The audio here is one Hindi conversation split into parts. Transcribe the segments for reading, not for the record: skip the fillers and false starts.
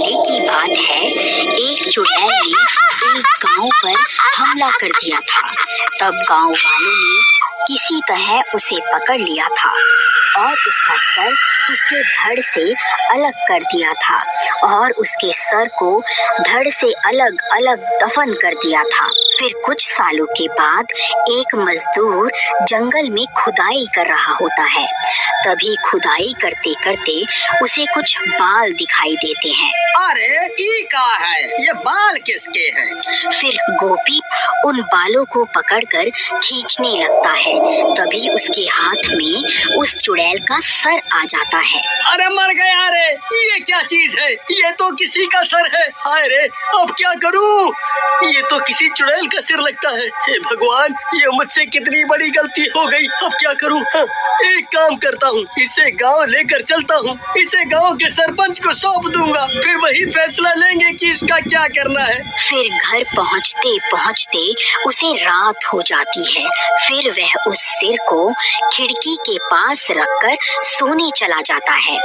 पहले की बात है, एक चुड़ैल ने एक गांव पर हमला कर दिया था। तब गांव वालों ने किसी तरह उसे पकड़ लिया था और उसका सर उसके धड़ से अलग कर दिया था और उसके सर को धड़ से अलग अलग दफन कर दिया था। फिर कुछ सालों के बाद एक मजदूर जंगल में खुदाई कर रहा होता है। तभी खुदाई करते करते उसे कुछ बाल दिखाई देते हैं। अरे ये क्या है? ये बाल किसके हैं? फिर गोपी उन बालों को पकड़कर खींचने लगता है। तभी उसके हाथ में उस चुड़ैल का सर आ जाता है। अरे मर गया रे! ये क्या चीज है? ये तो किसी का सर है। हाय रे, अब क्या करूं? ये तो किसी चुड़ैल का सिर लगता है। हे भगवान, ये मुझसे कितनी बड़ी गलती हो गई। अब क्या करूं? एक काम करता हूँ, इसे गांव लेकर चलता हूँ। इसे गांव के सरपंच को सौंप दूंगा, फिर वही फैसला लेंगे कि इसका क्या करना है। फिर घर पहुँचते पहुँचते उसे रात हो जाती है। फिर वह उस सिर को खिड़की के पास रखकर सोने चला जाता है।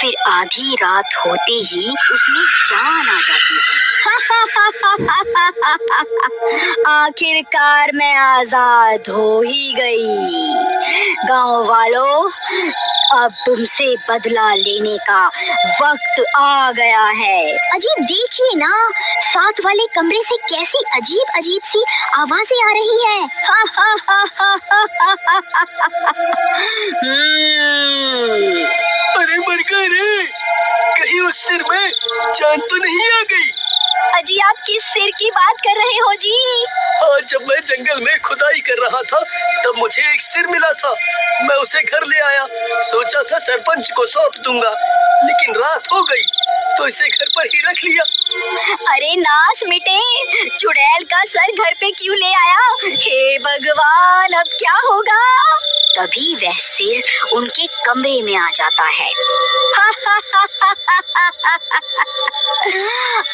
फिर आधी रात होते ही उसमें जान आ जाती है। आखिरकार मैं आजाद हो ही गई। गांव वालों, अब तुमसे बदला लेने का वक्त आ गया है। अजी देखिए ना, साथ वाले कमरे से कैसी अजीब अजीब सी आवाजें आ रही हैं। अरे मर गए रे! कहीं उस सिर में जान तो नहीं आ गई? अजी आप किस सिर की बात कर रहे हो जी? आज जब मैं जंगल में खुदाई कर रहा था तब मुझे एक सिर मिला था। मैं उसे घर ले आया, सोचा था सरपंच को सौंप दूंगा, लेकिन रात हो गई तो इसे घर पर ही रख लिया। अरे नास मिटे, चुड़ैल का सर घर पे क्यों ले आया? हे भगवान, अब क्या होगा? तभी वह सिर उनके कमरे में आ जाता है।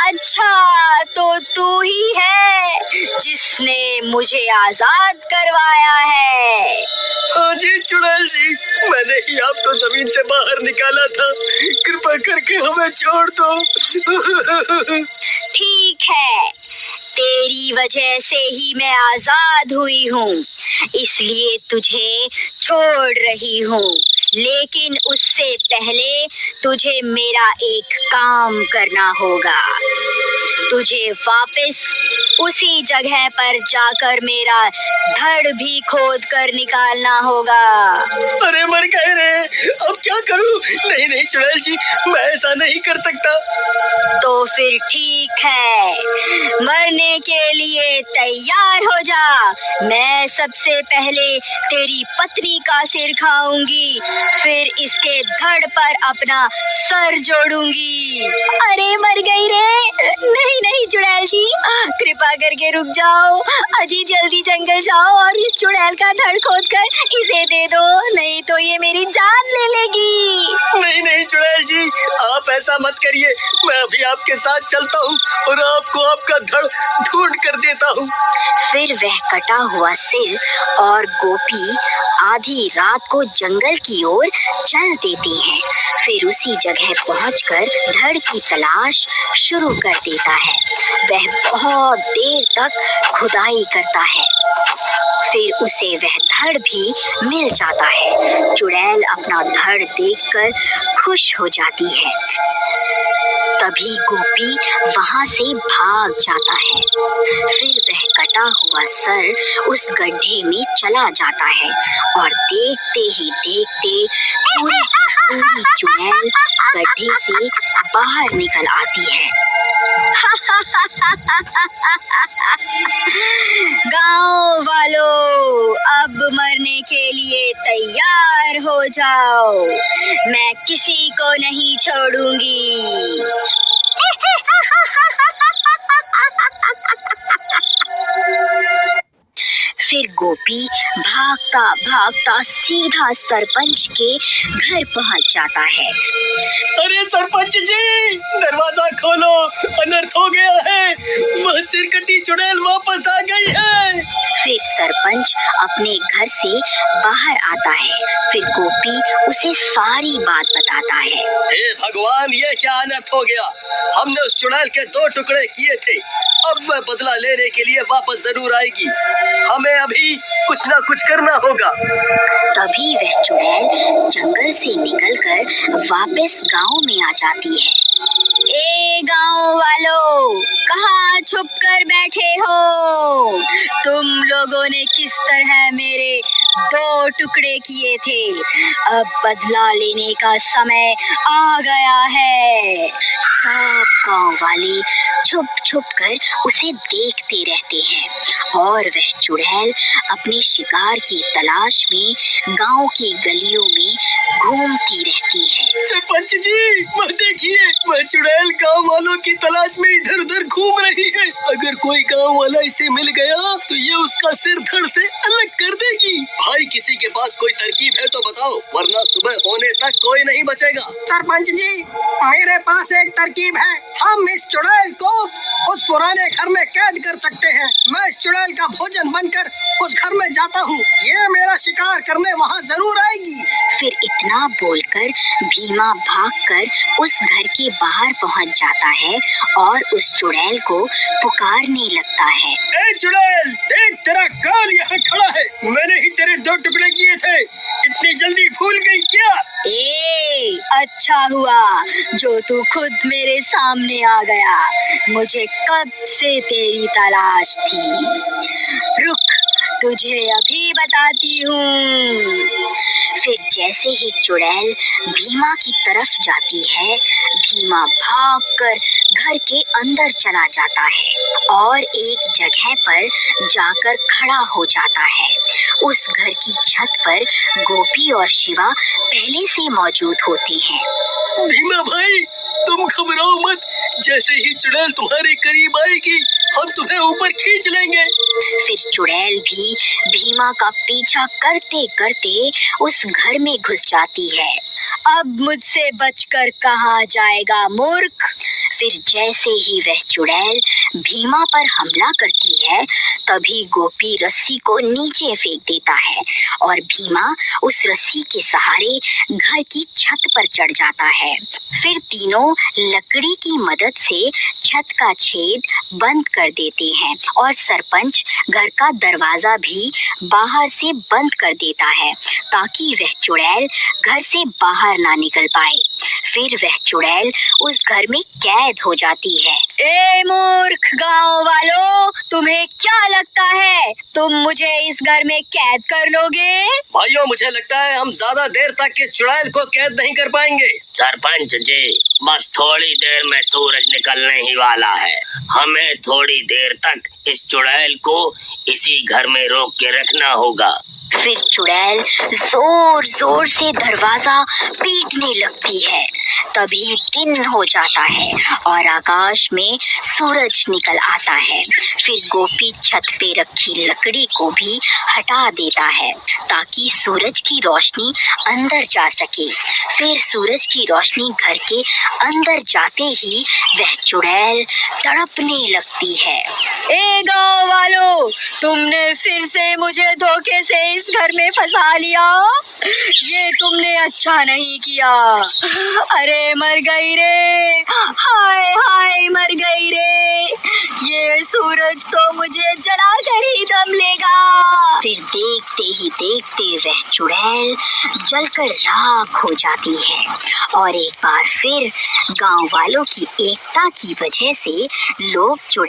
अच्छा, तो तू ही है जिसने मुझे आजाद करवाया है। हाँ जी चुड़ैल जी, मैंने ही आपको जमीन से बाहर निकाला था। कृपा करके हमें छोड़ दो। ठीक है, तेरी वजह से ही मैं आजाद हुई हूँ, इसलिए तुझे छोड़ रही हूँ। लेकिन उससे पहले तुझे मेरा एक काम करना होगा। तुझे वापस उसी जगह पर जाकर मेरा धड़ भी खोद कर निकालना होगा। अरे मर गए रे, अब क्या करूं? नहीं नहीं चुड़ैल जी, मैं ऐसा नहीं कर सकता। तो फिर ठीक है, मरने के लिए तैयार हो जा। मैं सबसे पहले तेरी पत्नी का सिर खाऊंगी, फिर इसके धड़ पर अपना सर जोड़ूंगी। अरे मर गई रे! नहीं नहीं चुड़ैल जी, कृपा करके रुक जाओ। अजी जल्दी जंगल जाओ और इस चुड़ैल का धड़ खोदकर इसे दे दो, नहीं तो ये मेरी जान ले लेगी। नहीं नहीं चुड़ैल जी, आप ऐसा मत करिए। मैं अभी आपके साथ चलता हूँ और आपको आपका धड़ ढूंढ कर देता हूँ। फिर वह कटा हुआ सिर और गोपी आधी रात को जंगल की ओर चल देती हैं। फिर उसी जगह पहुंचकर धड़ की तलाश शुरू कर देता है। वह बहुत देर तक खुदाई करता है, फिर उसे वह धड़ भी मिल जाता है। चुड़ैल अपना धड़ देखकर खुश हो जाती है। तभी गोपी वहां से भाग जाता है। फिर वह कटा हुआ सर उस गड्ढे में चला जाता है और देखते ही देखते पूरी की पूरी चुड़ैल गड्ढे से बाहर निकल आती है। गांव वालों, अब मरने के लिए तैयार हो जाओ। मैं किसी को नहीं छोड़ूंगी। फिर गोपी भागता भागता सीधा सरपंच के घर पहुंच जाता है। अरे सरपंच जी, दरवाजा खोलो, अनर्थ हो गया है। वह सिरकटी चुड़ैल वापस आ गई है। फिर सरपंच अपने घर से बाहर आता है। फिर गोपी उसे सारी बात बताता है। हे भगवान, ये क्या अनर्थ हो गया। हमने उस चुड़ैल के 2 टुकड़े किए थे। अब वह बदला लेने के लिए वापस जरूर आएगी। हमें अभी कुछ ना कुछ करना होगा। तभी वह चुड़ैल जंगल से निकलकर वापस गांव में आ जाती है। ए गांव वालों, कहाँ छुप कर बैठे हो? तुम लोगों ने किस तरह मेरे 2 टुकड़े किए थे? अब बदला लेने का समय आ गया है। सब गांव वाले छुप छुप कर उसे देखते रहते हैं और वह चुड़ैल अपने शिकार की तलाश में गांव की गलियों में घूमती रहती है। सरपंच जी, वह देखिए, वह चुड़ैल गांव वालों की तलाश में इधर उधर घूम रही है। अगर कोई गांव वाला इसे मिल गया तो ये उसका सिर धड़ से अलग कर देगी। भाई, किसी के पास कोई तरकीब है तो बताओ, वरना सुबह होने तक कोई नहीं बचेगा। सरपंच जी, मेरे पास एक तरकीब है। हम इस चुड़ैल को उस पुराने घर में कैद कर सकते हैं। मैं इस चुड़ैल का भोजन बनकर उस घर में जाता हूँ। ये मेरा शिकार करने वहाँ जरूर आएगी। फिर इतना बोलकर भीमा भागकर उस घर के बाहर पहुंच जाता है और उस चुड़ैल को पुकारने लगता है। ए चुड़ैल, देख, तेरा काल यहाँ खड़ा है। मैंने ही तेरे 2 टुकड़े किए थे। इतनी जल्दी भूल गई क्या? अच्छा हुआ जो तू खुद मेरे सामने आ गया। मुझे कब से तेरी तलाश थी। रुक, तुझे अभी बताती हूँ। फिर जैसे ही चुड़ैल भीमा की तरफ जाती है, भीमा भागकर घर के अंदर चला जाता है और एक जगह पर जाकर खड़ा हो जाता है। उस घर की छत पर गोपी और शिवा पहले से मौजूद होते हैं। भीमा भाई, तुम घबराओ मत। जैसे ही चुड़ैल तुम्हारे करीब आएगी, हम तुम्हें ऊपर खींच लेंगे। फिर चुड़ैल भी भीमा का पीछा करते करते उस घर में घुस जाती है। अब मुझसे बचकर कहाँ जाएगा मूर्ख। फिर जैसे ही वह चुड़ैल भीमा पर हमला करती है, तभी गोपी रस्सी को नीचे फेंक देता है और भीमा उस रस्सी के सहारे घर की छत पर चढ़ जाता है। फिर तीनों लकड़ी की मदद से छत का छेद बंद कर देते हैं और सरपंच घर का दरवाजा भी बाहर से बंद कर देता है ताकि वह चुड़ैल घर से बाहर ना निकल पाए। फिर वह चुड़ैल उस घर में कैद हो जाती है। ए मूर्ख गांव वालों, तुम्हें क्या लगता है तुम मुझे इस घर में कैद कर लोगे? भाइयों, मुझे लगता है हम ज्यादा देर तक इस चुड़ैल को कैद नहीं कर पाएंगे। सरपंच जी, बस थोड़ी देर में सूरज निकलने ही वाला है। हमें थोड़ी देर तक इस चुड़ैल को इसी घर में रोक के रखना होगा। फिर चुड़ैल जोर जोर से दरवाजा पीटने लगती है। तभी दिन हो जाता है और आकाश में सूरज निकल आता है। फिर गोपी छत पे रखी लकड़ी को भी हटा देता है ताकि सूरज की रोशनी अंदर जा सके। फिर सूरज की रोशनी घर के अंदर जाते ही वह चुड़ैल तड़पने लगती है। ए गांव वालों, तुमने फिर से मुझे धोखे से इस घर में फंसा लिया। ये तुमने अच्छा नहीं किया। अरे मर गई रे, हाय हाय मर गई रे। ये सूरज तो मुझे जला कर ही दम लेगा। फिर देखते ही देखते वह चुड़ैल जलकर राख हो जाती है और एक बार फिर गांव वालों की एकता की वजह से लोग